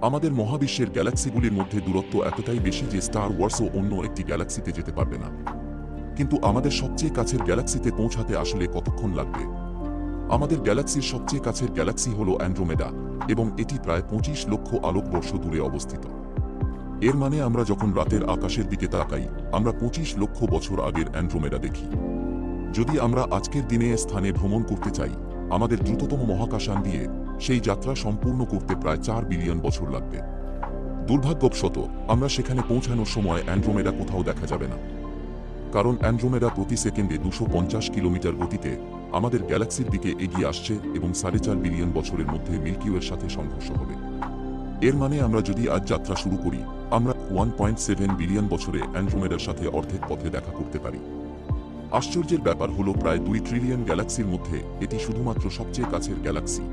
আমাদের মহাবিশ্বের গ্যালাক্সিগুলির মধ্যে দূরত্ব এতটাই বেশি যে স্টার ওয়ার্সও অন্য একটি গ্যালাক্সিতে যেতে পারবে না। কিন্তু আমাদের সবচেয়ে কাছের গ্যালাক্সিতে পৌঁছাতে আসলে কতক্ষণ লাগবে? আমাদের গ্যালাক্সির সবচেয়ে কাছের গ্যালাক্সি হল অ্যান্ড্রোমেডা, এবং এটি প্রায় 25 লক্ষ আলোকবর্ষ দূরে অবস্থিত। এর মানে আমরা যখন রাতের আকাশের দিকে তাকাই, আমরা 25 লক্ষ বছর আগের অ্যান্ড্রোমেডা দেখি। যদি আমরা আজকের দিনে স্থানে ভ্রমণ করতে চাই, আমাদের দ্রুততম মহাকাশযান দিয়ে সেই যাত্রা সম্পূর্ণ করতে প্রায় 4 বিলিয়ন বছর লাগবে। দুর্ভাগ্যবশত আমরা সেখানে পৌঁছানোর সময় অ্যান্ড্রোমেডা কোথাও দেখা যাবে না, কারণ অ্যান্ড্রোমেডা প্রতি সেকেন্ডে 250 কিলোমিটার গতিতে আমাদের গ্যালাক্সির দিকে এগিয়ে আসছে এবং 4.5 বিলিয়ন বছরের মধ্যে মিল্কি ওয়ের সাথে সংঘর্ষ হবে। এর মানে আমরা যদি আজ যাত্রা শুরু করি, আমরা 1.7 বিলিয়ন বছরে অ্যান্ড্রোমেডার সাথে অর্ধেক পথে দেখা করতে পারি। আশ্চর্যের ব্যাপার হলো প্রায় 2 ট্রিলিয়ন গ্যালাক্সির মধ্যে এটি শুধুমাত্র সবচেয়ে কাছের গ্যালাক্সি।